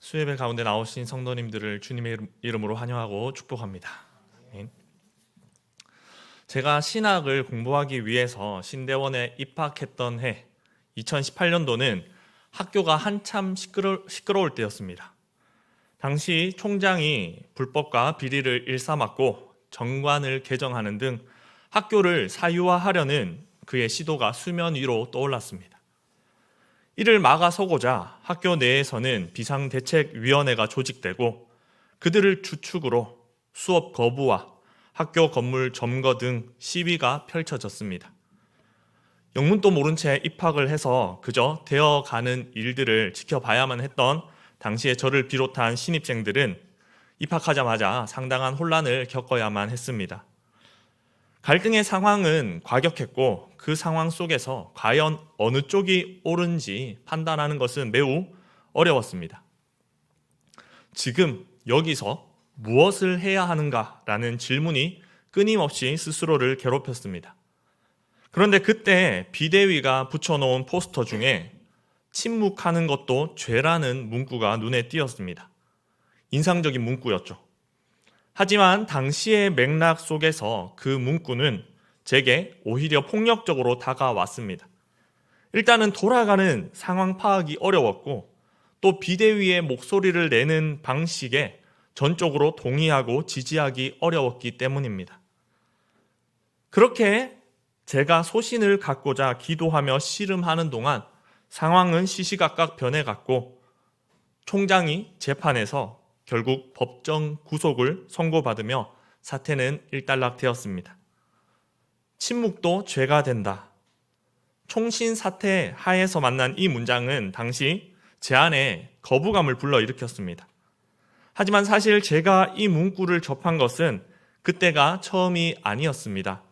수예배 가운데 나오신 성도님들을 주님의 이름으로 환영하고 축복합니다. 제가 신학을 공부하기 위해서 신대원에 입학했던 해 2018년도는 학교가 한참 시끄러울 때였습니다. 당시 총장이 불법과 비리를 일삼았고 정관을 개정하는 등 학교를 사유화하려는 그의 시도가 수면 위로 떠올랐습니다. 이를 막아서고자 학교 내에서는 비상대책위원회가 조직되고 그들을 주축으로 수업 거부와 학교 건물 점거 등 시위가 펼쳐졌습니다. 영문도 모른 채 입학을 해서 그저 되어가는 일들을 지켜봐야만 했던 당시에 저를 비롯한 신입생들은 입학하자마자 상당한 혼란을 겪어야만 했습니다. 갈등의 상황은 과격했고 그 상황 속에서 과연 어느 쪽이 옳은지 판단하는 것은 매우 어려웠습니다. 지금 여기서 무엇을 해야 하는가라는 질문이 끊임없이 스스로를 괴롭혔습니다. 그런데 그때 비대위가 붙여놓은 포스터 중에 침묵하는 것도 죄라는 문구가 눈에 띄었습니다. 인상적인 문구였죠. 하지만 당시의 맥락 속에서 그 문구는 제게 오히려 폭력적으로 다가왔습니다. 일단은 돌아가는 상황 파악이 어려웠고 또 비대위의 목소리를 내는 방식에 전적으로 동의하고 지지하기 어려웠기 때문입니다. 그렇게 제가 소신을 갖고자 기도하며 씨름하는 동안 상황은 시시각각 변해갔고 총장이 재판에서 결국 법정 구속을 선고받으며 사태는 일단락되었습니다. 침묵도 죄가 된다. 총신 사태 하에서 만난 이 문장은 당시 제 안에 거부감을 불러일으켰습니다. 하지만 사실 제가 이 문구를 접한 것은 그때가 처음이 아니었습니다.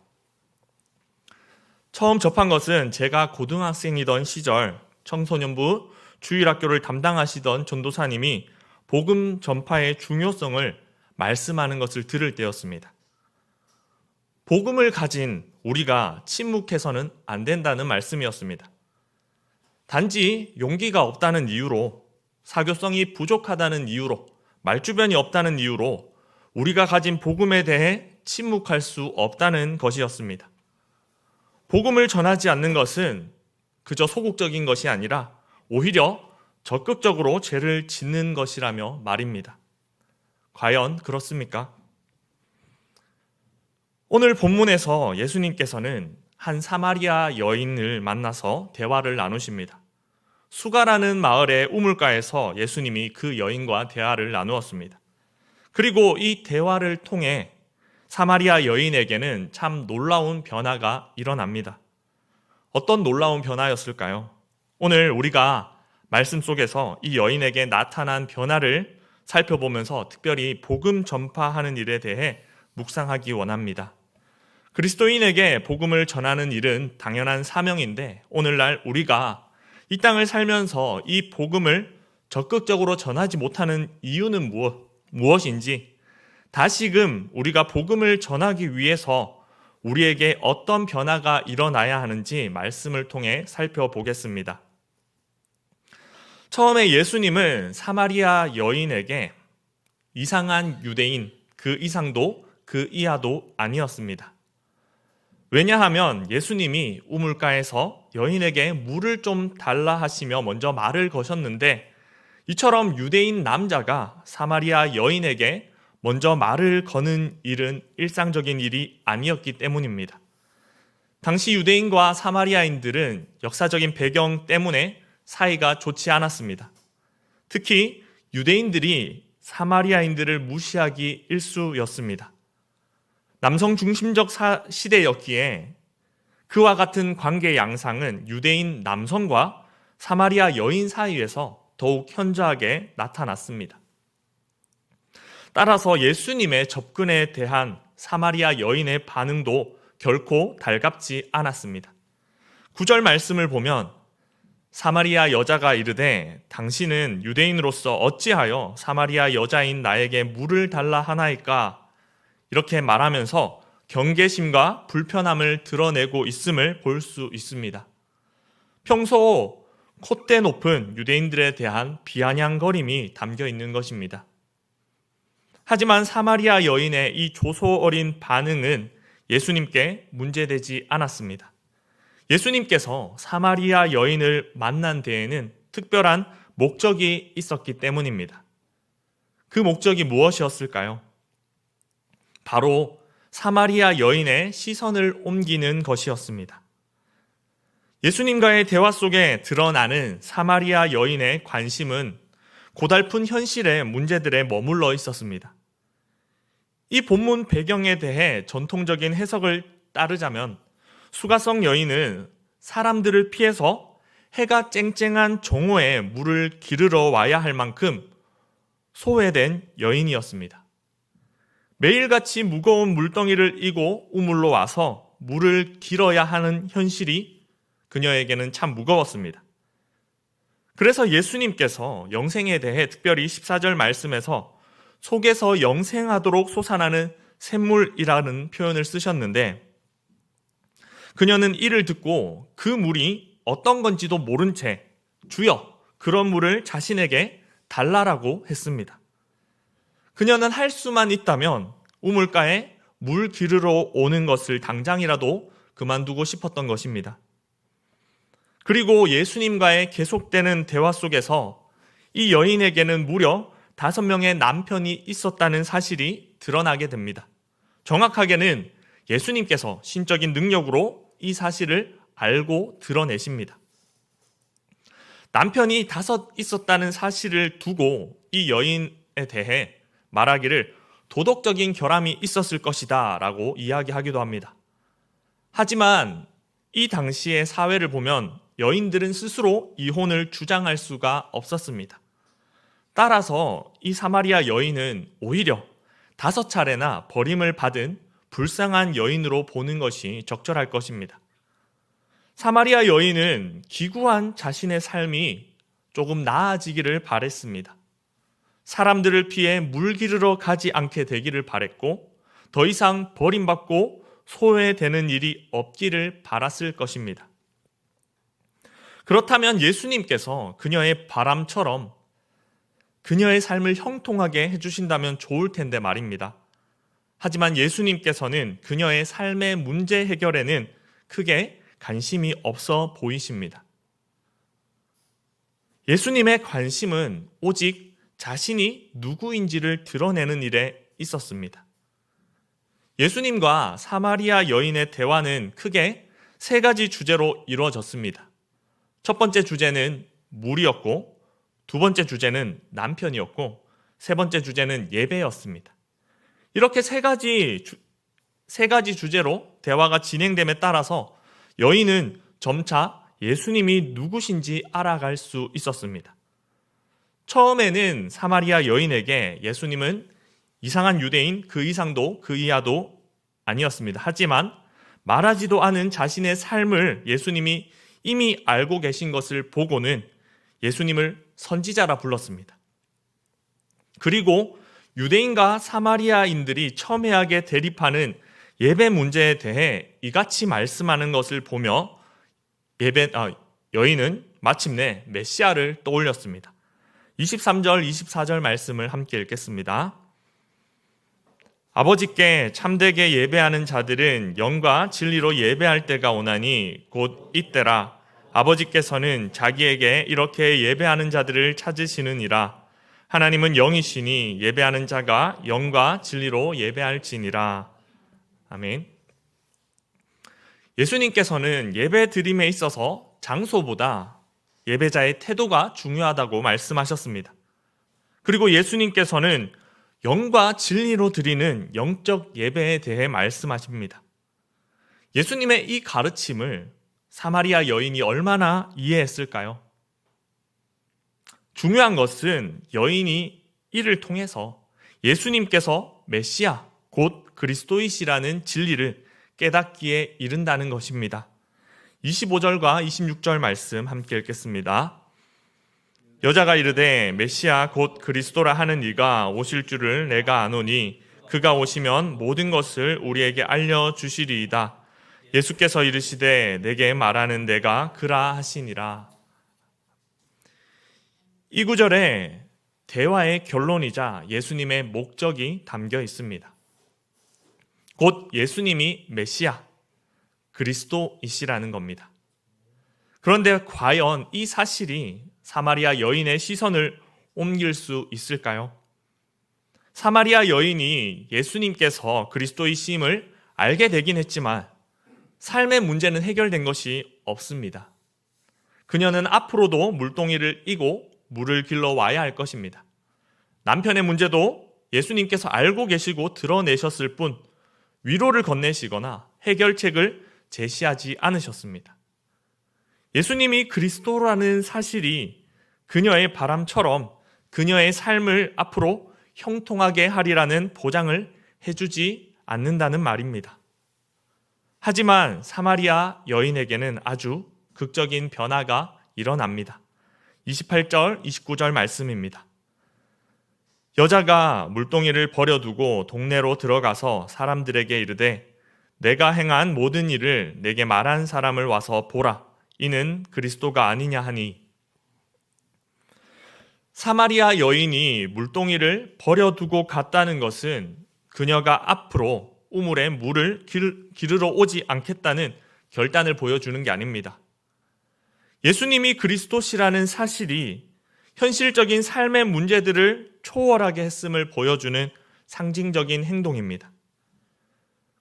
처음 접한 것은 제가 고등학생이던 시절 청소년부 주일학교를 담당하시던 전도사님이 복음 전파의 중요성을 말씀하는 것을 들을 때였습니다. 복음을 가진 우리가 침묵해서는 안 된다는 말씀이었습니다. 단지 용기가 없다는 이유로, 사교성이 부족하다는 이유로, 말주변이 없다는 이유로 우리가 가진 복음에 대해 침묵할 수 없다는 것이었습니다. 복음을 전하지 않는 것은 그저 소극적인 것이 아니라 오히려 적극적으로 죄를 짓는 것이라며 말입니다. 과연 그렇습니까? 오늘 본문에서 예수님께서는 한 사마리아 여인을 만나서 대화를 나누십니다. 수가라는 마을의 우물가에서 예수님이 그 여인과 대화를 나누었습니다. 그리고 이 대화를 통해 사마리아 여인에게는 참 놀라운 변화가 일어납니다. 어떤 놀라운 변화였을까요? 오늘 우리가 말씀 속에서 이 여인에게 나타난 변화를 살펴보면서 특별히 복음 전파하는 일에 대해 묵상하기 원합니다. 그리스도인에게 복음을 전하는 일은 당연한 사명인데 오늘날 우리가 이 땅을 살면서 이 복음을 적극적으로 전하지 못하는 이유는 무엇인지 다시금 우리가 복음을 전하기 위해서 우리에게 어떤 변화가 일어나야 하는지 말씀을 통해 살펴보겠습니다. 처음에 예수님은 사마리아 여인에게 이상한 유대인 그 이상도 그 이하도 아니었습니다. 왜냐하면 예수님이 우물가에서 여인에게 물을 좀 달라 하시며 먼저 말을 거셨는데 이처럼 유대인 남자가 사마리아 여인에게 먼저 말을 거는 일은 일상적인 일이 아니었기 때문입니다. 당시 유대인과 사마리아인들은 역사적인 배경 때문에 사이가 좋지 않았습니다. 특히 유대인들이 사마리아인들을 무시하기 일쑤였습니다. 남성 중심적 시대였기에 그와 같은 관계 양상은 유대인 남성과 사마리아 여인 사이에서 더욱 현저하게 나타났습니다. 따라서 예수님의 접근에 대한 사마리아 여인의 반응도 결코 달갑지 않았습니다. 9절 말씀을 보면 사마리아 여자가 이르되 당신은 유대인으로서 어찌하여 사마리아 여자인 나에게 물을 달라 하나이까? 이렇게 말하면서 경계심과 불편함을 드러내고 있음을 볼 수 있습니다. 평소 콧대 높은 유대인들에 대한 비아냥거림이 담겨 있는 것입니다. 하지만 사마리아 여인의 이 조소 어린 반응은 예수님께 문제되지 않았습니다. 예수님께서 사마리아 여인을 만난 데에는 특별한 목적이 있었기 때문입니다. 그 목적이 무엇이었을까요? 바로 사마리아 여인의 시선을 옮기는 것이었습니다. 예수님과의 대화 속에 드러나는 사마리아 여인의 관심은 고달픈 현실의 문제들에 머물러 있었습니다. 이 본문 배경에 대해 전통적인 해석을 따르자면 수가성 여인은 사람들을 피해서 해가 쨍쨍한 정오에 물을 기르러 와야 할 만큼 소외된 여인이었습니다. 매일같이 무거운 물덩이를 이고 우물로 와서 물을 길어야 하는 현실이 그녀에게는 참 무거웠습니다. 그래서 예수님께서 영생에 대해 특별히 14절 말씀에서 속에서 영생하도록 솟아나는 샘물이라는 표현을 쓰셨는데, 그녀는 이를 듣고 그 물이 어떤 건지도 모른 채 주여 그런 물을 자신에게 달라라고 했습니다. 그녀는 할 수만 있다면 우물가에 물 기르러 오는 것을 당장이라도 그만두고 싶었던 것입니다. 그리고 예수님과의 계속되는 대화 속에서 이 여인에게는 무려 5명의 남편이 있었다는 사실이 드러나게 됩니다. 정확하게는 예수님께서 신적인 능력으로 이 사실을 알고 드러내십니다. 남편이 5 있었다는 사실을 두고 이 여인에 대해 말하기를 도덕적인 결함이 있었을 것이다 라고 이야기하기도 합니다. 하지만 이 당시의 사회를 보면 여인들은 스스로 이혼을 주장할 수가 없었습니다. 따라서 이 사마리아 여인은 오히려 5차례나 버림을 받은 불쌍한 여인으로 보는 것이 적절할 것입니다. 사마리아 여인은 기구한 자신의 삶이 조금 나아지기를 바랬습니다. 사람들을 피해 물 기르러 가지 않게 되기를 바랬고 더 이상 버림받고 소외되는 일이 없기를 바랐을 것입니다. 그렇다면 예수님께서 그녀의 바람처럼 그녀의 삶을 형통하게 해주신다면 좋을 텐데 말입니다. 하지만 예수님께서는 그녀의 삶의 문제 해결에는 크게 관심이 없어 보이십니다. 예수님의 관심은 오직 자신이 누구인지를 드러내는 일에 있었습니다. 예수님과 사마리아 여인의 대화는 크게 3가지 주제로 이루어졌습니다. 첫 번째 주제는 물이었고, 두 번째 주제는 남편이었고, 세 번째 주제는 예배였습니다. 이렇게 세 가지 주제로 대화가 진행됨에 따라서 여인은 점차 예수님이 누구신지 알아갈 수 있었습니다. 처음에는 사마리아 여인에게 예수님은 이상한 유대인 그 이상도 그 이하도 아니었습니다. 하지만 말하지도 않은 자신의 삶을 예수님이 이미 알고 계신 것을 보고는 예수님을 선지자라 불렀습니다. 그리고 유대인과 사마리아인들이 첨예하게 대립하는 예배 문제에 대해 이같이 말씀하는 것을 보며 여인은 마침내 메시아를 떠올렸습니다. 23절, 24절 말씀을 함께 읽겠습니다. 아버지께 참되게 예배하는 자들은 영과 진리로 예배할 때가 오나니 곧 이때라. 아버지께서는 자기에게 이렇게 예배하는 자들을 찾으시느니라. 하나님은 영이시니 예배하는 자가 영과 진리로 예배할지니라. 아멘. 예수님께서는 예배 드림에 있어서 장소보다 예배자의 태도가 중요하다고 말씀하셨습니다. 그리고 예수님께서는 영과 진리로 드리는 영적 예배에 대해 말씀하십니다. 예수님의 이 가르침을 사마리아 여인이 얼마나 이해했을까요? 중요한 것은 여인이 이를 통해서 예수님께서 메시아, 곧 그리스도이시라는 진리를 깨닫기에 이른다는 것입니다. 25절과 26절 말씀 함께 읽겠습니다. 여자가 이르되 메시아 곧 그리스도라 하는 이가 오실 줄을 내가 아노니 그가 오시면 모든 것을 우리에게 알려주시리이다. 예수께서 이르시되 내게 말하는 내가 그라 하시니라. 이 구절에 대화의 결론이자 예수님의 목적이 담겨 있습니다. 곧 예수님이 메시아, 그리스도이시라는 겁니다. 그런데 과연 이 사실이 사마리아 여인의 시선을 옮길 수 있을까요? 사마리아 여인이 예수님께서 그리스도이심을 알게 되긴 했지만 삶의 문제는 해결된 것이 없습니다. 그녀는 앞으로도 물동이를 이고 물을 길러 와야 할 것입니다. 남편의 문제도 예수님께서 알고 계시고 드러내셨을 뿐 위로를 건네시거나 해결책을 제시하지 않으셨습니다. 예수님이 그리스도라는 사실이 그녀의 바람처럼 그녀의 삶을 앞으로 형통하게 하리라는 보장을 해주지 않는다는 말입니다. 하지만 사마리아 여인에게는 아주 극적인 변화가 일어납니다. 28절, 29절 말씀입니다. 여자가 물동이를 버려두고 동네로 들어가서 사람들에게 이르되 내가 행한 모든 일을 내게 말한 사람을 와서 보라. 이는 그리스도가 아니냐 하니 사마리아 여인이 물동이를 버려두고 갔다는 것은 그녀가 앞으로 우물에 물을 기르러 오지 않겠다는 결단을 보여주는 게 아닙니다. 예수님이 그리스도시라는 사실이 현실적인 삶의 문제들을 초월하게 했음을 보여주는 상징적인 행동입니다.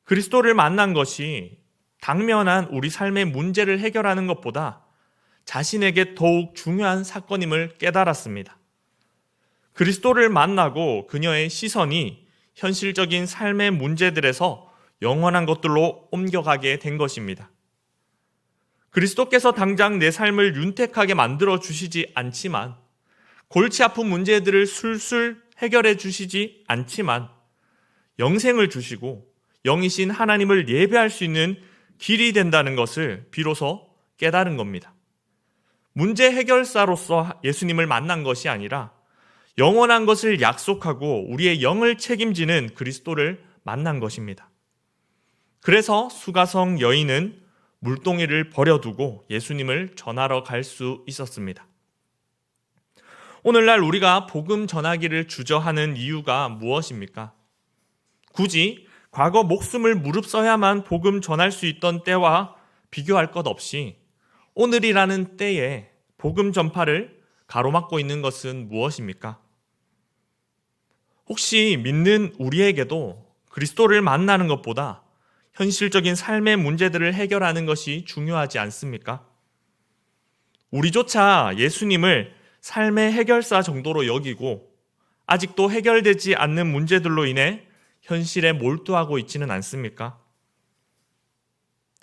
그리스도를 만난 것이 당면한 우리 삶의 문제를 해결하는 것보다 자신에게 더욱 중요한 사건임을 깨달았습니다. 그리스도를 만나고 그녀의 시선이 현실적인 삶의 문제들에서 영원한 것들로 옮겨가게 된 것입니다. 그리스도께서 당장 내 삶을 윤택하게 만들어 주시지 않지만, 골치 아픈 문제들을 술술 해결해 주시지 않지만 영생을 주시고 영이신 하나님을 예배할 수 있는 길이 된다는 것을 비로소 깨달은 겁니다. 문제 해결사로서 예수님을 만난 것이 아니라 영원한 것을 약속하고 우리의 영을 책임지는 그리스도를 만난 것입니다. 그래서 수가성 여인은 물동이를 버려두고 예수님을 전하러 갈 수 있었습니다. 오늘날 우리가 복음 전하기를 주저하는 이유가 무엇입니까? 굳이 과거 목숨을 무릅써야만 복음 전할 수 있던 때와 비교할 것 없이 오늘이라는 때에 복음 전파를 가로막고 있는 것은 무엇입니까? 혹시 믿는 우리에게도 그리스도를 만나는 것보다 현실적인 삶의 문제들을 해결하는 것이 중요하지 않습니까? 우리조차 예수님을 삶의 해결사 정도로 여기고 아직도 해결되지 않는 문제들로 인해 현실에 몰두하고 있지는 않습니까?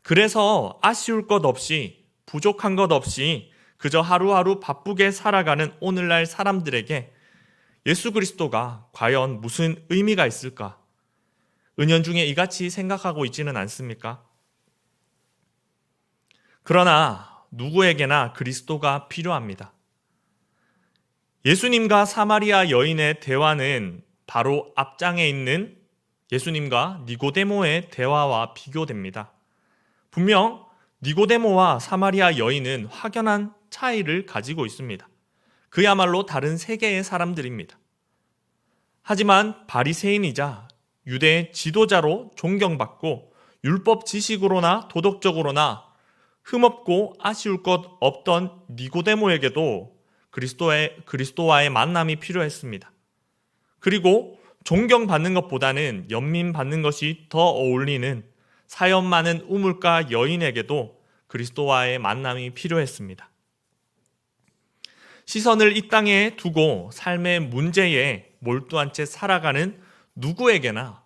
그래서 아쉬울 것 없이 부족한 것 없이 그저 하루하루 바쁘게 살아가는 오늘날 사람들에게 예수 그리스도가 과연 무슨 의미가 있을까? 은연중에 이같이 생각하고 있지는 않습니까? 그러나 누구에게나 그리스도가 필요합니다. 예수님과 사마리아 여인의 대화는 바로 앞장에 있는 예수님과 니고데모의 대화와 비교됩니다. 분명 니고데모와 사마리아 여인은 확연한 차이를 가지고 있습니다. 그야말로 다른 세계의 사람들입니다. 하지만 바리새인이자 유대의 지도자로 존경받고 율법 지식으로나 도덕적으로나 흠없고 아쉬울 것 없던 니고데모에게도 그리스도와의 만남이 필요했습니다. 그리고 존경받는 것보다는 연민받는 것이 더 어울리는 사연 많은 우물가 여인에게도 그리스도와의 만남이 필요했습니다. 시선을 이 땅에 두고 삶의 문제에 몰두한 채 살아가는 누구에게나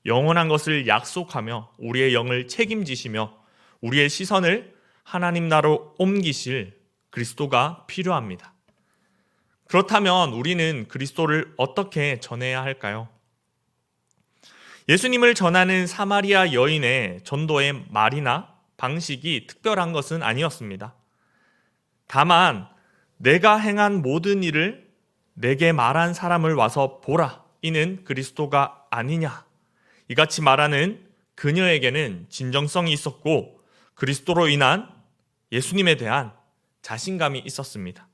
영원한 것을 약속하며 우리의 영을 책임지시며 우리의 시선을 하나님 나라로 옮기실 그리스도가 필요합니다. 그렇다면 우리는 그리스도를 어떻게 전해야 할까요? 예수님을 전하는 사마리아 여인의 전도의 말이나 방식이 특별한 것은 아니었습니다. 다만 내가 행한 모든 일을 내게 말한 사람을 와서 보라. 이는 그리스도가 아니냐. 이같이 말하는 그녀에게는 진정성이 있었고 그리스도로 인한 예수님에 대한 자신감이 있었습니다.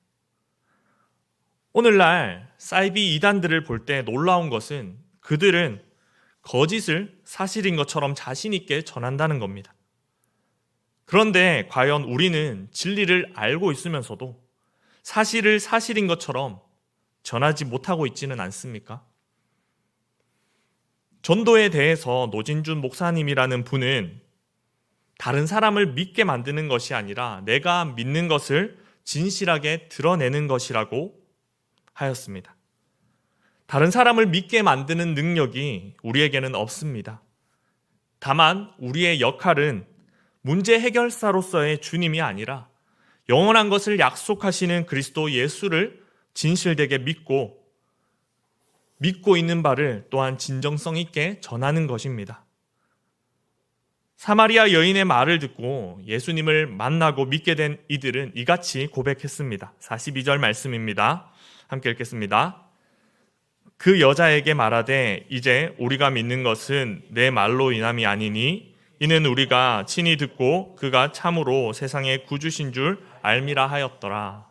오늘날 사이비 이단들을 볼 때 놀라운 것은 그들은 거짓을 사실인 것처럼 자신 있게 전한다는 겁니다. 그런데 과연 우리는 진리를 알고 있으면서도 사실을 사실인 것처럼 전하지 못하고 있지는 않습니까? 전도에 대해서 노진준 목사님이라는 분은 다른 사람을 믿게 만드는 것이 아니라 내가 믿는 것을 진실하게 드러내는 것이라고 하였습니다. 다른 사람을 믿게 만드는 능력이 우리에게는 없습니다. 다만 우리의 역할은 문제 해결사로서의 주님이 아니라 영원한 것을 약속하시는 그리스도 예수를 진실되게 믿고 있는 바를 또한 진정성 있게 전하는 것입니다. 사마리아 여인의 말을 듣고 예수님을 만나고 믿게 된 이들은 이같이 고백했습니다. 42절 말씀입니다. 함께 읽겠습니다. 그 여자에게 말하되 이제 우리가 믿는 것은 내 말로 인함이 아니니 이는 우리가 친히 듣고 그가 참으로 세상의 구주신 줄 알미라 하였더라.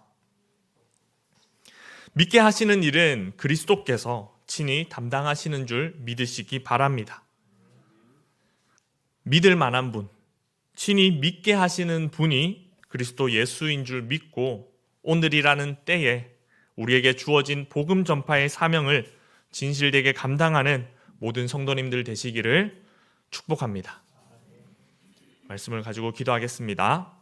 믿게 하시는 일은 그리스도께서 친히 담당하시는 줄 믿으시기 바랍니다. 믿을 만한 분, 친히 믿게 하시는 분이 그리스도 예수인 줄 믿고 오늘이라는 때에 우리에게 주어진 복음 전파의 사명을 진실되게 감당하는 모든 성도님들 되시기를 축복합니다. 말씀을 가지고 기도하겠습니다.